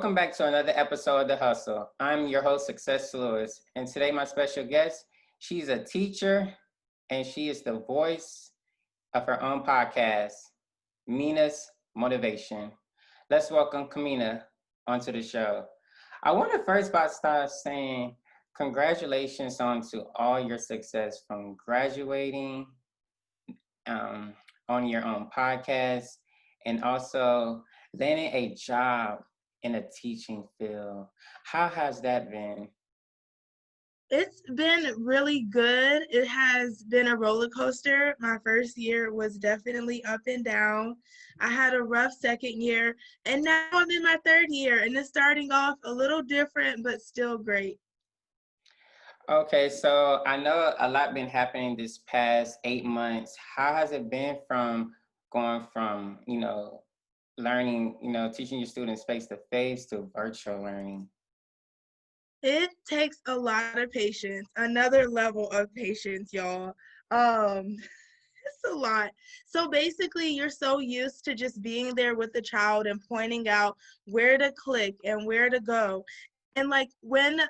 Welcome back to another episode of The Hustle. I'm your host, Success Lewis, and today my special guest, she's a teacher and she is the voice of her own podcast, Mina's Motivation. Let's welcome Kamina onto the show. I want to first by start saying congratulations on to all your success from graduating um, on your own podcast and also landing a job in a teaching field. How has that been? It's been really good. It has been a roller coaster. My first year was definitely up and down. I had a rough second year, and now I'm in my third year, and it's starting off a little different, but still great. Okay, so I know a lot been happening this past 8 months. How has it been from going from, learning, teaching your students face to face to virtual learning? It takes a lot of patience, another level of patience, y'all. It's a lot. So basically, you're so used to just being there with the child and pointing out where to click and where to go. And like when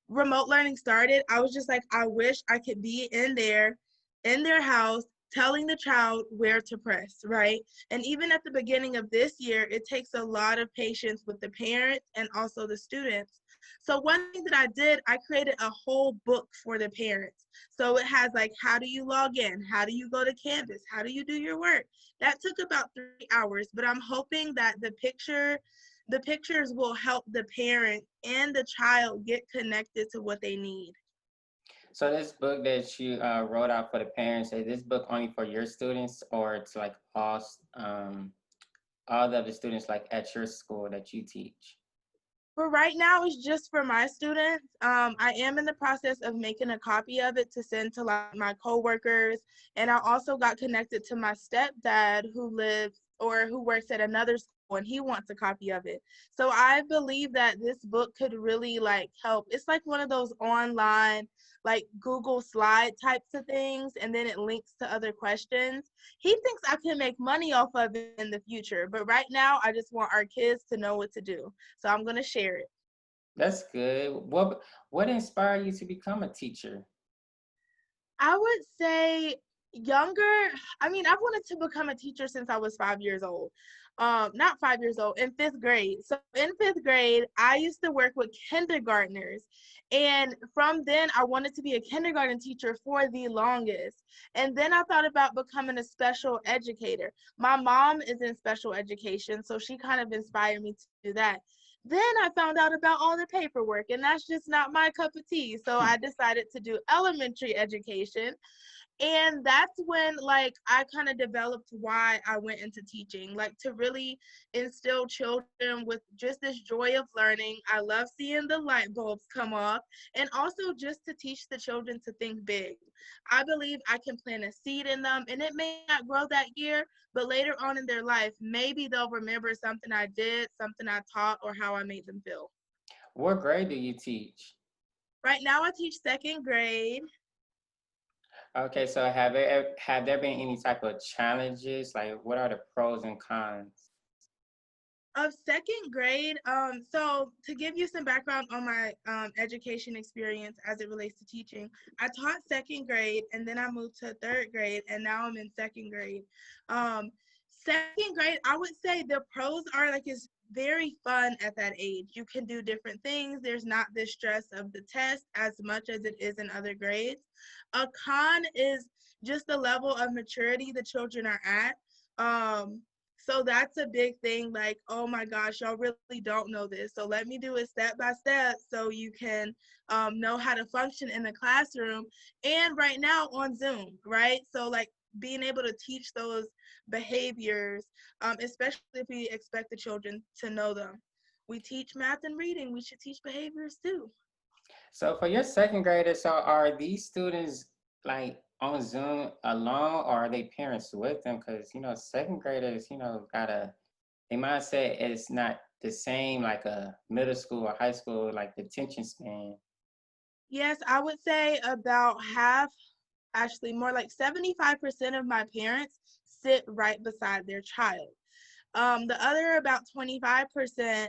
remote learning started, I was just like, I wish I could be in there, in their house, telling the child where to press, right? And even at the beginning of this year, it takes a lot of patience with the parents and also the students. So one thing that I did, I created a whole book for the parents. So it has like, how do you log in? How do you go to Canvas? How do you do your work? That took about 3 hours, but I'm hoping that the pictures will help the parent and the child get connected to what they need. So this book that you wrote out for the parents, is this book only for your students or it's like all the other students like at your school that you teach? For right now, it's just for my students. I am in the process of making a copy of it to send to like my coworkers, and I also got connected to my stepdad who lives or who works at another school, and he wants a copy of it. So I believe that this book could really like help. It's like one of those online like Google slide types of things, and then it links to other questions. He thinks I can make money off of it in the future, but right now I just want our kids to know what to do. So I'm going to share it. That's good. What inspired you to become a teacher? I would say younger. I mean, I've wanted to become a teacher since I was 5 years old. Not 5 years old, in fifth grade. So in fifth grade, I used to work with kindergartners. And from then, I wanted to be a kindergarten teacher for the longest. And then I thought about becoming a special educator. My mom is in special education, so she kind of inspired me to do that. Then I found out about all the paperwork, and that's just not my cup of tea. So I decided to do elementary education. And that's when like I kind of developed why I went into teaching, like to really instill children with just this joy of learning. I love seeing the light bulbs come off, and also just to teach the children to think big. I believe I can plant a seed in them, and it may not grow that year, but later on in their life maybe they'll remember something I did, something I taught, or how I made them feel. What grade do you teach? Right now I teach second grade. Okay, so have there been any type of challenges? Like, what are the pros and cons? Of second grade, so to give you some background on my education experience as it relates to teaching, I taught second grade and then I moved to third grade and now I'm in second grade. Second grade, I would say the pros are like it's very fun at that age. You can do different things. There's not this stress of the test as much as it is in other grades. A con is just the level of maturity the children are at. So that's a big thing. Like, oh my gosh, y'all really don't know this. So let me do it step by step so you can know how to function in the classroom. And right now on Zoom, right? So like being able to teach those behaviors, especially if we expect the children to know them. We teach math and reading. We should teach behaviors too. So for your second graders, so are these students like on Zoom alone or are they parents with them? Because second graders, gotta their mindset is not the same like a middle school or high school, like the attention span. Yes, I would say about half, actually more like 75% of my parents sit right beside their child. The other about 25%,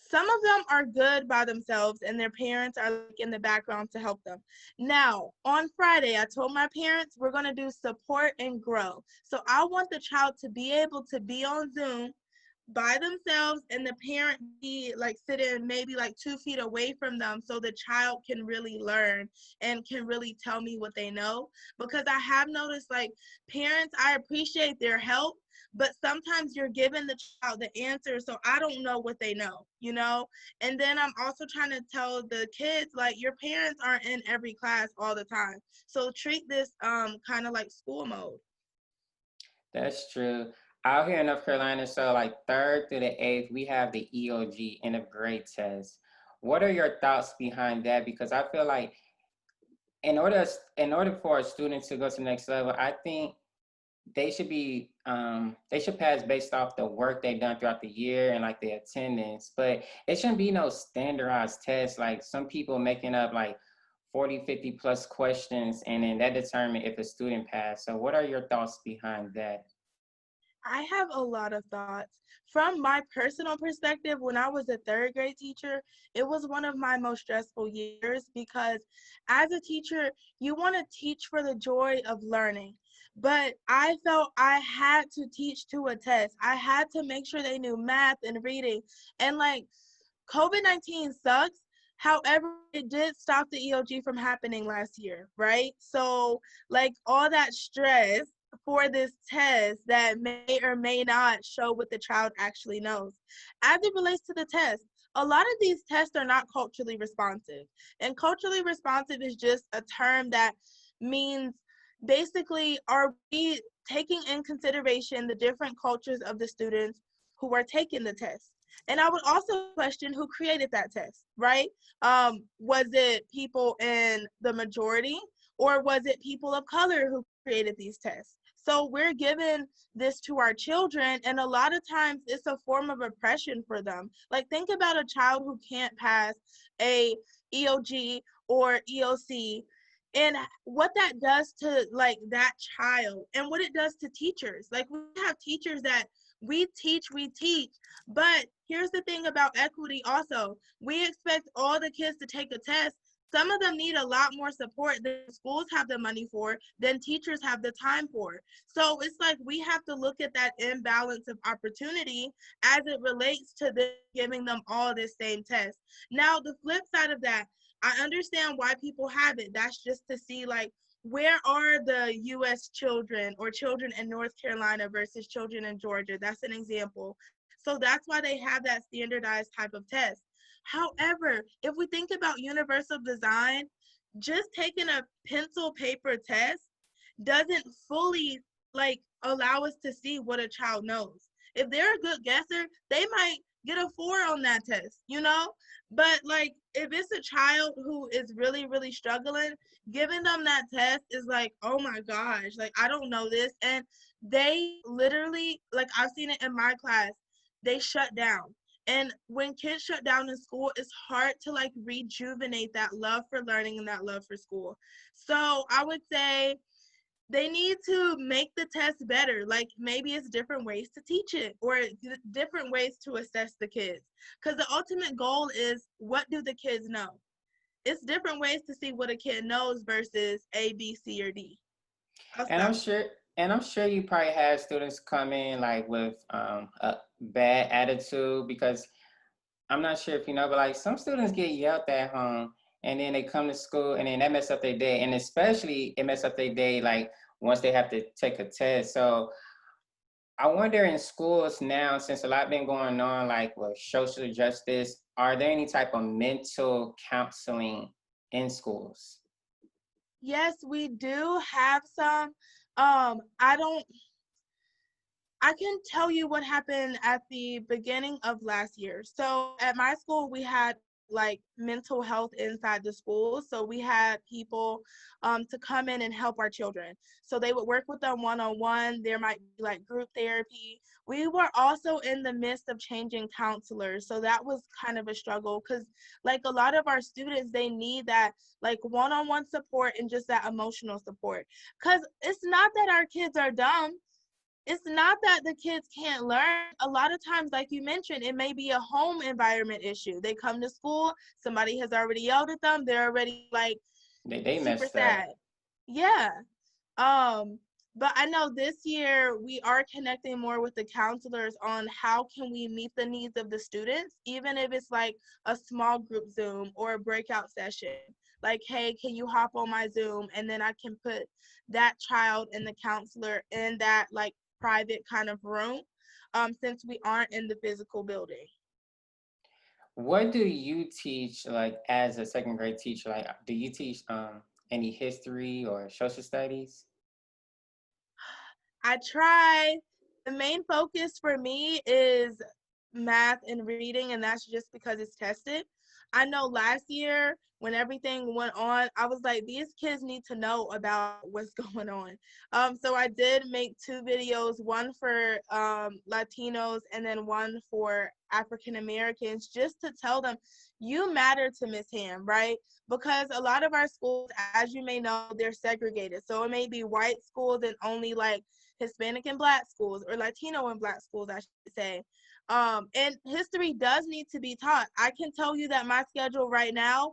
some of them are good by themselves and their parents are like in the background to help them. Now, on Friday, I told my parents we're going to do support and grow. So I want the child to be able to be on Zoom by themselves and the parent be like sitting maybe like 2 feet away from them so the child can really learn and can really tell me what they know. Because I have noticed like parents, I appreciate their help, but sometimes you're giving the child the answer so I don't know what they know, you know. And then I'm also trying to tell the kids like your parents aren't in every class all the time, so treat this kind of like school mode. That's true. Out here in North Carolina, so like third through the eighth, we have the EOG, end of grade test. What are your thoughts behind that? Because I feel like in order for a student to go to the next level, I think they should pass based off the work they've done throughout the year and like the attendance. But it shouldn't be no standardized test like some people making up like 40, 50 plus questions and then that determine if a student passed. So what are your thoughts behind that? I have a lot of thoughts. From my personal perspective, when I was a third grade teacher, it was one of my most stressful years because as a teacher, you want to teach for the joy of learning. But I felt I had to teach to a test. I had to make sure they knew math and reading. And like COVID-19 sucks. However, it did stop the EOG from happening last year, right? So, like, all that stress for this test that may or may not show what the child actually knows. As it relates to the test, a lot of these tests are not culturally responsive. And culturally responsive is just a term that means basically, are we taking in consideration the different cultures of the students who are taking the test? And I would also question who created that test, right? Was it people in the majority or was it people of color who created these tests? So we're giving this to our children, and a lot of times it's a form of oppression for them. Like think about a child who can't pass a EOG or EOC and what that does to like that child and what it does to teachers. Like we have teachers that we teach, but here's the thing about equity also. We expect all the kids to take a test. Some of them need a lot more support than schools have the money for, than teachers have the time for. So it's like we have to look at that imbalance of opportunity as it relates to them giving them all this same test. Now, the flip side of that, I understand why people have it. That's just to see like where are the US children or children in North Carolina versus children in Georgia. That's an example. So that's why they have that standardized type of test. However, if we think about universal design, just taking a pencil paper test doesn't fully like allow us to see what a child knows. If they're a good guesser, they might get a 4 on that test, you know? But like if it's a child who is really, really struggling, giving them that test is like, oh my gosh, like I don't know this. And they literally, like I've seen it in my class, they shut down. And when kids shut down in school, it's hard to like rejuvenate that love for learning and that love for school. So I would say they need to make the test better. Like maybe it's different ways to teach it or different ways to assess the kids. Because the ultimate goal is what do the kids know? It's different ways to see what a kid knows versus A, B, C, or D. I'll And I'm stop. sure, and I'm sure you probably have students come in like with a bad attitude because I'm not sure if you know, but like some students get yelled at home and then they come to school and then that mess up their day. And especially it mess up their day like once they have to take a test. So I wonder in schools now, since a lot been going on like with social justice, are there any type of mental counseling in schools? Yes, we do have some. I don't I can tell you what happened at the beginning of last year. So at my school, we had like mental health inside the school. So we had people to come in and help our children. So they would work with them one-on-one. There might be like group therapy. We were also in the midst of changing counselors. So that was kind of a struggle because like a lot of our students, they need that like one-on-one support and just that emotional support. Because it's not that our kids are dumb, It's not that the kids can't learn. A lot of times, like you mentioned, it may be a home environment issue. They come to school, somebody has already yelled at them, they're already like They super messed up. sad. Yeah. Um, but I know this year we are connecting more with the counselors on how can we meet the needs of the students, even if it's like a small group Zoom or a breakout session. Like, hey, can you hop on my Zoom? And then I can put that child and the counselor in that like private kind of room, since we aren't in the physical building. What do you teach, like as a second grade teacher? Like, do you teach any history or social studies? I try. The main focus for me is math and reading, and that's just because it's tested. I know last year when everything went on, I was like, these kids need to know about what's going on. So I did make two videos, one for Latinos and then one for African Americans, just to tell them you matter to Miss Ham, right? Because a lot of our schools, as you may know, they're segregated. So it may be white schools and only like Hispanic and Black schools, or Latino and Black schools, I should say. And history does need to be taught. I can tell you that my schedule right now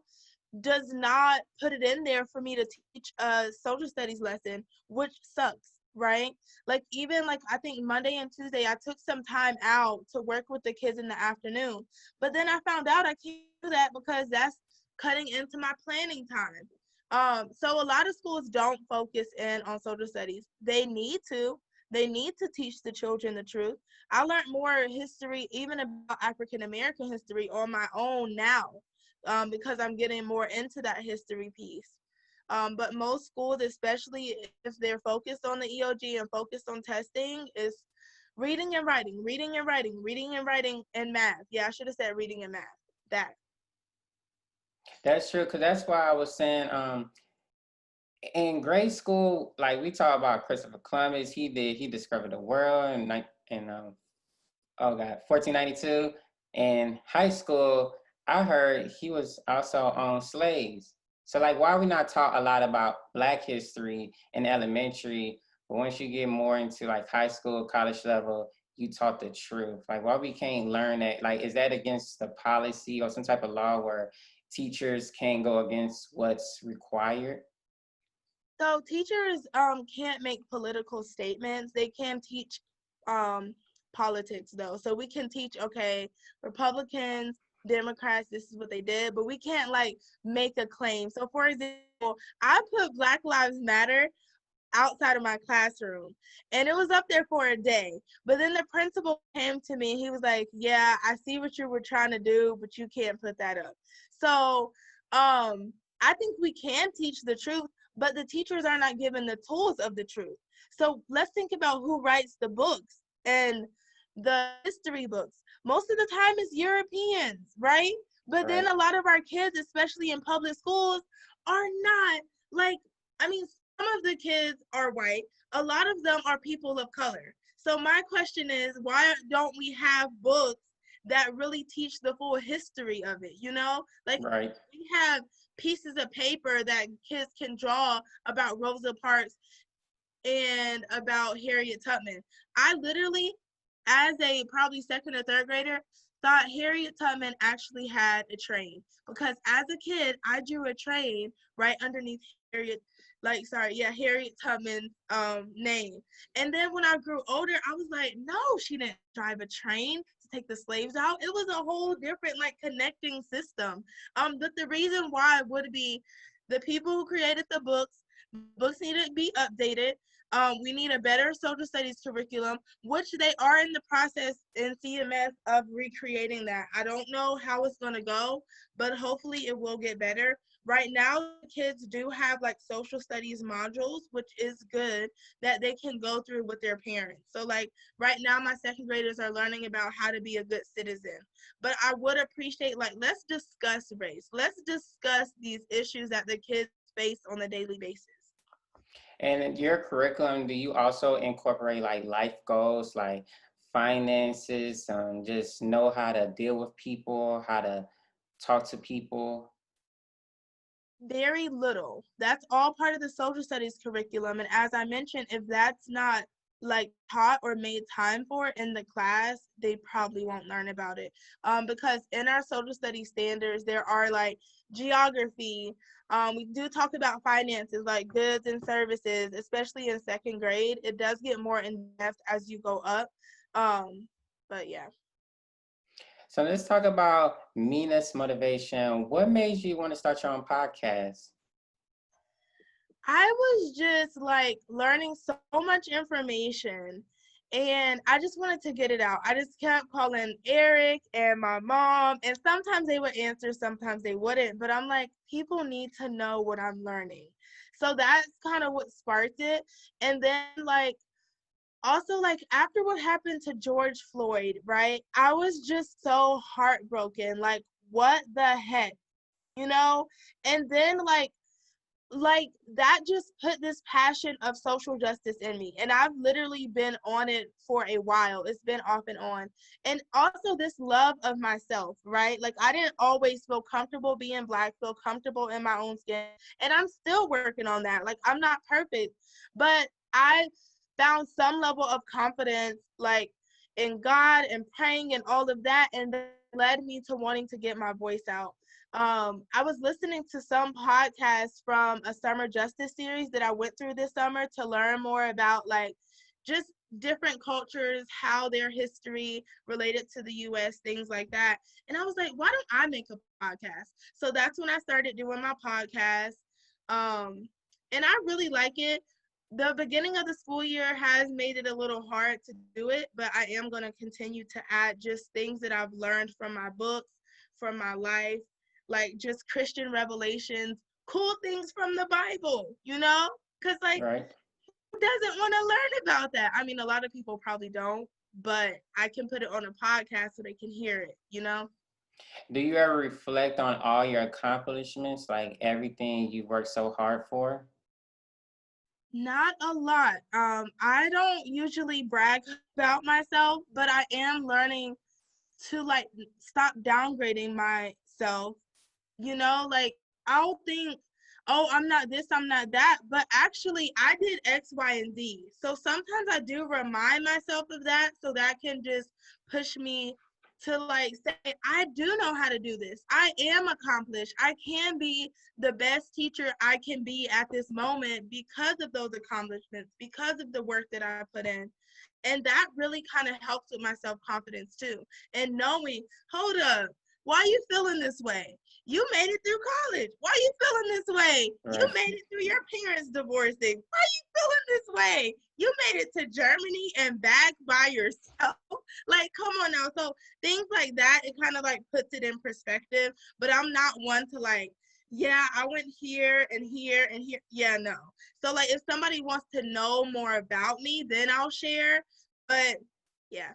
does not put it in there for me to teach a social studies lesson, which sucks, right? Like even like I think Monday and Tuesday, I took some time out to work with the kids in the afternoon. But then I found out I can't do that because that's cutting into my planning time. So a lot of schools don't focus in on social studies. They need to. They need to teach the children the truth. I learned more history, even about African American history, on my own now, because I'm getting more into that history piece. But most schools, especially if they're focused on the EOG and focused on testing, is reading and writing, reading and writing, reading and writing, and math. Yeah, I should have said reading and math. That. That's true, because that's why I was saying, in grade school, like we talk about Christopher Columbus, he discovered the world in oh god, 1492. In high school, I heard he was also on slaves. So like, why are we not taught a lot about Black history in elementary, but once you get more into like high school, college level, you taught the truth? Like, why we can't learn that? Like, is that against the policy or some type of law where teachers can't go against what's required? So teachers can't make political statements. They can teach um politics though. So we can teach, okay, Republicans, Democrats, this is what they did, but we can't like make a claim. So for example, I put Black Lives Matter outside of my classroom, and it was up there for a day. But then the principal came to me and he was like, yeah, I see what you were trying to do, but you can't put that up. So I think we can teach the truth, but the teachers are not given the tools of the truth. So let's think about who writes the books and the history books. Most of the time it's Europeans, right? But then Right. a lot of our kids, especially in public schools, are not like, I mean, some of the kids are white. A lot of them are people of color. So my question is, why don't we have books that really teach the full history of it? You know, like Right. we have pieces of paper that kids can draw about Rosa Parks and about Harriet Tubman. I literally, as a probably second or third grader, thought Harriet Tubman actually had a train, because as a kid, I drew a train right underneath Harriet, like, sorry, yeah, Harriet Tubman's name. And then when I grew older, I was like, no, she didn't drive a train to take the slaves out. It was a whole different like connecting system. But the reason why would be the people who created the books need to be updated. We need a better social studies curriculum, which they are in the process in CMS of recreating that. I don't know how it's going to go, but hopefully it will get better. Right now, kids do have like social studies modules, which is good, that they can go through with their parents. So like right now, my second graders are learning about how to be a good citizen. But I would appreciate, like, let's discuss race. Let's discuss these issues that the kids face on a daily basis. And in your curriculum, do you also incorporate like life goals, like finances, just know how to deal with people, how to talk to people? Very little. That's all part of the social studies curriculum. And as I mentioned, if that's not like taught or made time for in the class, they probably won't learn about it. Because in our social studies standards, there are like geography. We do talk about finances, like goods and services, especially in second grade. It does get more in depth as you go up. But yeah. So let's talk about Mina's motivation. What made you want to start your own podcast? I was just like learning so much information and I just wanted to get it out. I just kept calling Eric and my mom, and sometimes they would answer, sometimes they wouldn't. But I'm like, people need to know what I'm learning. So that's kind of what sparked it. And then, like, also, like, after what happened to George Floyd, right? I was just so heartbroken. Like, what the heck? You know? And then, like that just put this passion of social justice in me, and I've literally been on it for a while. It's been off and on. And also this love of myself, right? Like, I didn't always feel comfortable being Black, feel comfortable in my own skin, and I'm still working on that. Like, I'm not perfect, but I found some level of confidence, like, in God and praying and all of that, and that led me to wanting to get my voice out. I was listening to some podcasts from a summer justice series that I went through this summer to learn more about, like, just different cultures, how their history related to the US, things like that. And I was like, why don't I make a podcast? So that's when I started doing my podcast. And I really like it. The beginning of the school year has made it a little hard to do it, but I am going to continue to add just things that I've learned from my books, from my life, like just Christian revelations, cool things from the Bible, you know? Because, like, Right. who doesn't want to learn about that? I mean, a lot of people probably don't, but I can put it on a podcast so they can hear it, you know? Do you ever reflect on all your accomplishments, like everything you worked so hard for? Not a lot. I don't usually brag about myself, but I am learning to, like, stop downgrading myself. You know, like, I'll think, oh, I'm not this, I'm not that, but actually I did X, Y, and Z. So sometimes I do remind myself of that, so that can just push me to, like, say, I do know how to do this. I am accomplished. I can be the best teacher I can be at this moment because of those accomplishments, because of the work that I put in. And that really kind of helps with my self-confidence too. And knowing, hold up, why are you feeling this way? You made it through college. Why are you feeling this way? You Right. made it through your parents divorcing. Why are you feeling this way? You made it to Germany and back by yourself. Like, come on now. So things like that, it kind of like puts it in perspective. But I'm not one to, like, yeah, I went here and here and here. Yeah, no. So, like, if somebody wants to know more about me, then I'll share. But yeah.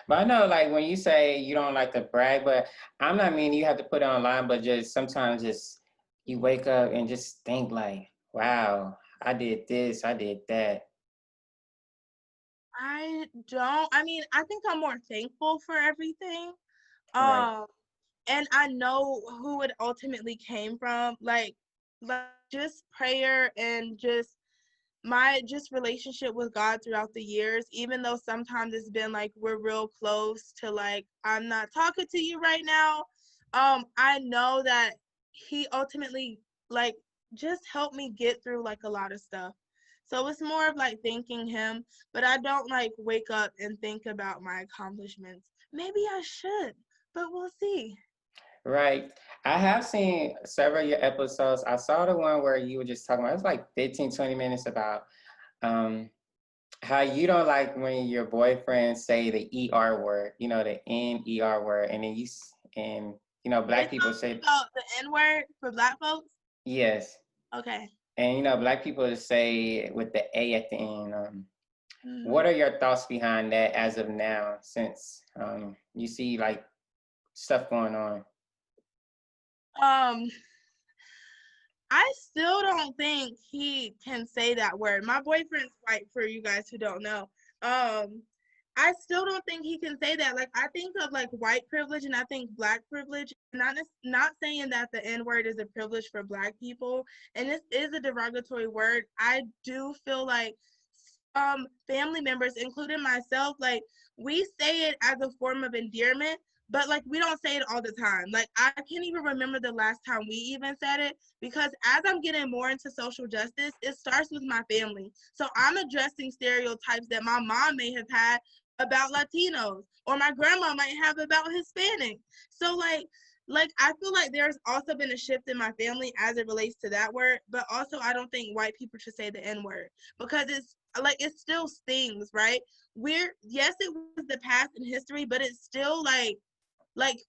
But I know, like, when you say you don't like to brag, but I'm not meaning you have to put it online, but just sometimes just you wake up and just think like, wow, I did this, I did that. I don't. I mean, I think I'm more thankful for everything. Right. Um, and I know who it ultimately came from. Like just prayer and just my just relationship with God throughout the years, even though sometimes it's been like we're real close to, like, I'm not talking to you right now. I know that he ultimately, like, just helped me get through, like, a lot of stuff. So it's more of like thanking him, but I don't, like, wake up and think about my accomplishments. Maybe I should, but we'll see. Right. I have seen several of your episodes. I saw the one where you were just talking about, it was like 15, 20 minutes about um how you don't like when your boyfriend say the ER word, the NER word, and then and Are you black people talking say about the N word for Black folks? yes. Okay. And black people say with the A at the end. What Mhm. are your thoughts behind that as of now, since you see like stuff going on? Um, I still don't think he can say that word. My boyfriend's white, for you guys who don't know. Um, I still don't think he can say that. Like, I think of, like, white privilege and I think Black privilege. Not saying that the N word is a privilege for Black people, and this is a derogatory word. I do feel like family members, including myself, like, we say it as a form of endearment, but like we don't say it all the time. Like, I can't even remember the last time we even said it, because as I'm getting more into social justice, it starts with my family. So I'm addressing stereotypes that my mom may have had about Latinos, or my grandma might have about Hispanic. So like I feel like there's also been a shift in my family as it relates to that word, but also I don't think white people should say the N word, because it's like, it still stings, right? Yes, it was the past in history, but it's still like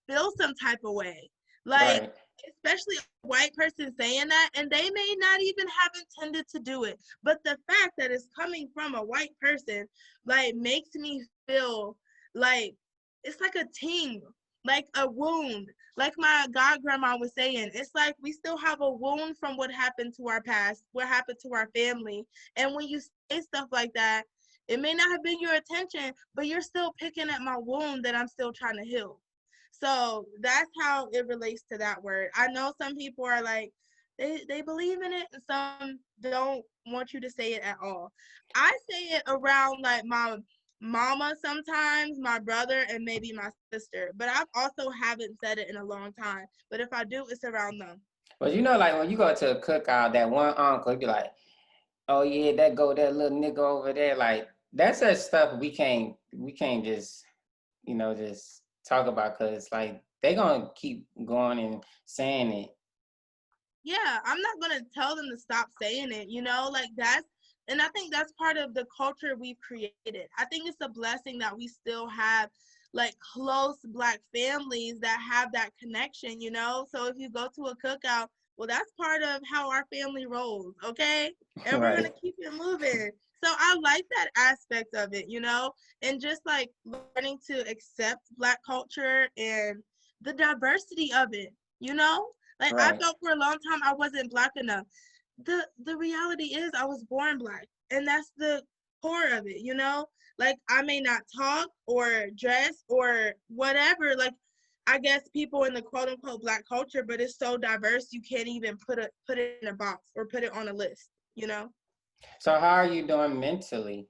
feel some type of way. Like, Right. especially a white person saying that, and they may not even have intended to do it. But the fact that it's coming from a white person, like, makes me feel like it's like a ting, like a wound. Like my god grandma was saying, it's like we still have a wound from what happened to our past, what happened to our family. And when you say stuff like that, it may not have been your intention, but you're still picking at my wound that I'm still trying to heal. So that's how it relates to that word. I know some people are like, they believe in it, and some don't want you to say it at all. I say it around like my mama sometimes, my brother, and maybe my sister. But I also haven't said it in a long time. But if I do, it's around them. But you know, like when you go to a cookout, that one uncle, he be like, "Oh yeah, that little nigga over there." Like that's that stuff we can't just just talk about, because like they gonna keep going and saying it. Yeah, I'm not gonna tell them to stop saying it, like that's, and I think that's part of the culture we've created. I think it's a blessing that we still have like close Black families that have that connection. So if you go to a cookout, well, that's part of how our family rolls, okay? And we're gonna Right. keep it moving. So I like that aspect of it, and just like learning to accept Black culture and the diversity of it. Like, I Right. thought for a long time I wasn't Black enough. The reality is I was born Black, and that's the core of it. Like, I may not talk or dress or whatever, like, I guess people in the quote unquote Black culture, but it's so diverse you can't even put it in a box or put it on a list. So how are you doing mentally?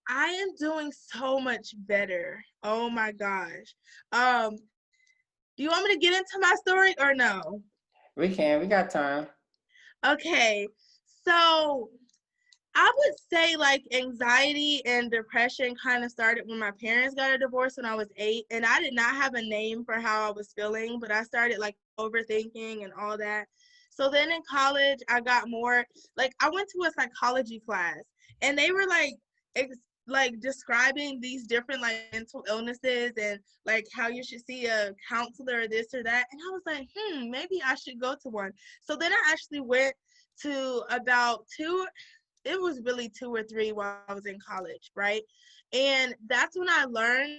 I am doing so much better. Oh my gosh. Um, do you want me to get into my story or no? We got time. Okay. So I would say like anxiety and depression kind of started when my parents got a divorce when I was 8, and I did not have a name for how I was feeling, but I started like overthinking and all that. So then in college, I got more like, I went to a psychology class, and they were like like describing these different like mental illnesses and like how you should see a counselor or this or that, and I was like, maybe I should go to one. So then I actually went to about two, it was really 2 or 3 while I was in college, right? And that's when I learned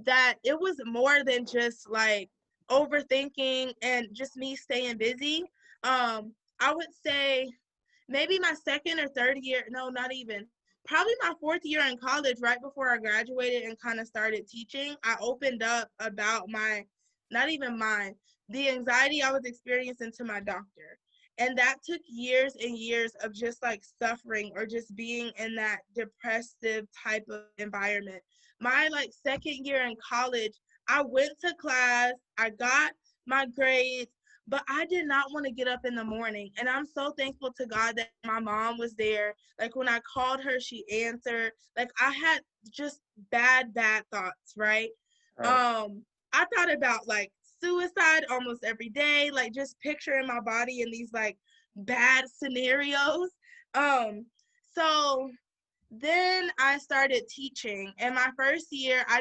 that it was more than just like overthinking and just me staying busy. I would say maybe my second or third year, no, not even, probably my fourth year in college, right before I graduated and kind of started teaching, I opened up about not even mine, the anxiety I was experiencing to my doctor. And that took years and years of just like suffering or just being in that depressive type of environment. My like second year in college, I went to class, I got my grades, but I did not want to get up in the morning. And I'm so thankful to God that my mom was there. Like when I called her, she answered. Like I had just bad thoughts, right? Right. I thought about like suicide almost every day, like just picturing my body in these like bad scenarios. Um, so then I started teaching. And my first year, I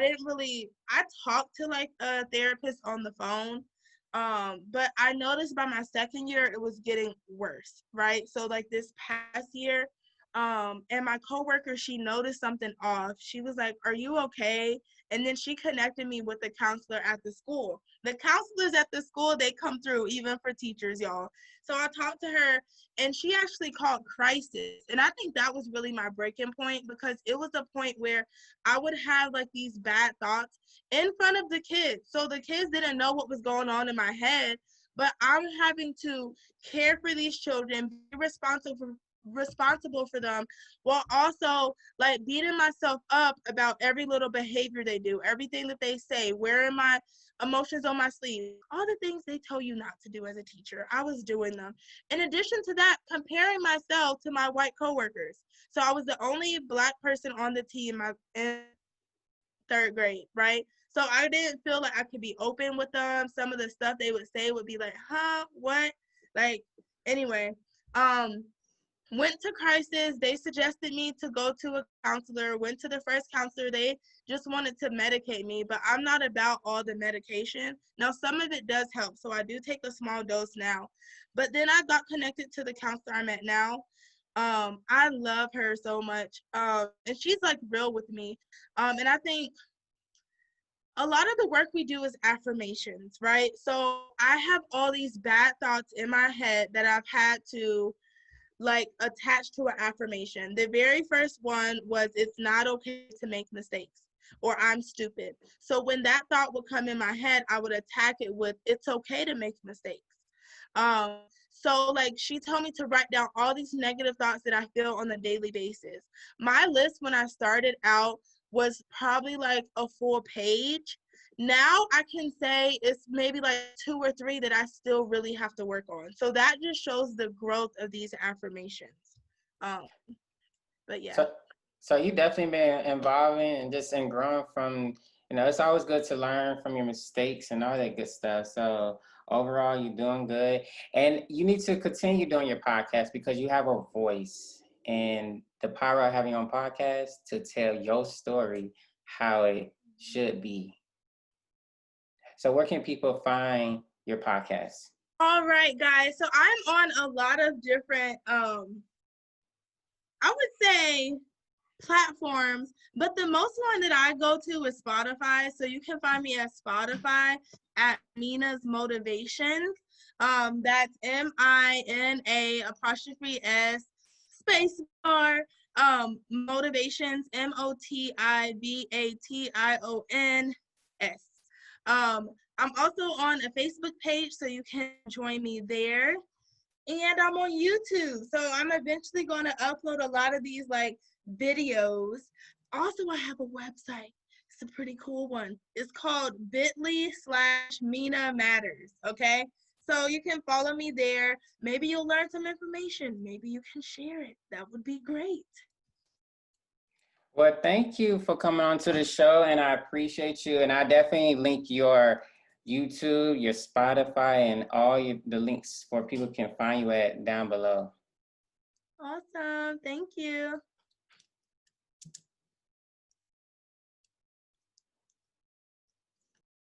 talked to like a therapist on the phone. But I noticed by my second year, it was getting worse, right? So like this past year, and my coworker, she noticed something off. She was like, "Are you okay?" And then she connected me with the counselor at the school. The counselors at the school, they come through even for teachers, y'all. So I talked to her, and she actually called crisis. And I think that was really my breaking point, because it was a point where I would have like these bad thoughts in front of the kids. So the kids didn't know what was going on in my head, but I'm having to care for these children, be responsible responsible for them, while also like beating myself up about every little behavior they do, everything that they say, wearing my emotions on my sleeve, all the things they tell you not to do as a teacher. I was doing them. In addition to that, comparing myself to my white coworkers. So I was the only Black person on the team in 3rd grade, right? So I didn't feel like I could be open with them. Some of the stuff they would say would be like, huh, what? Like, anyway, um, went to crisis. They suggested me to go to a counselor. Went to the first counselor. They just wanted to medicate me, but I'm not about all the medication. Now, some of it does help, so I do take a small dose now. But then I got connected to the counselor I'm at now. I love her so much, and she's like real with me. And I think a lot of the work we do is affirmations, right? So I have all these bad thoughts in my head that I've had to like attached to an affirmation. The very first one was, it's not okay to make mistakes, or I'm stupid. So when that thought would come in my head, I would attack it with, it's okay to make mistakes. So like she told me to write down all these negative thoughts that I feel on a daily basis. My list when I started out was probably like a full page. Now I can say it's maybe like 2 or 3 that I still really have to work on. So that just shows the growth of these affirmations. Um, but yeah. So you definitely been involving and just and growing from, it's always good to learn from your mistakes and all that good stuff. So overall, you're doing good. And you need to continue doing your podcast because you have a voice, and the power of having your own podcast to tell your story how it should be. So where can people find your podcast? All right, guys. So I'm on a lot of different, I would say, platforms, but the most one that I go to is Spotify. So you can find me at Spotify at Mina's Motivations. That's MINA apostrophe S space bar motivations MOTIVATIONS. I'm also on a Facebook page, so you can join me there. And I'm on YouTube, so I'm eventually going to upload a lot of these like videos. Also, I have a website. It's a pretty cool one. It's called bit.ly/Mina Matters. Okay, so you can follow me there. Maybe you'll learn some information. Maybe you can share it. That would be great. Well, thank you for coming on to the show, and I appreciate you. And I definitely link your YouTube, your Spotify, and all the links for people can find you at down below. Awesome. Thank you.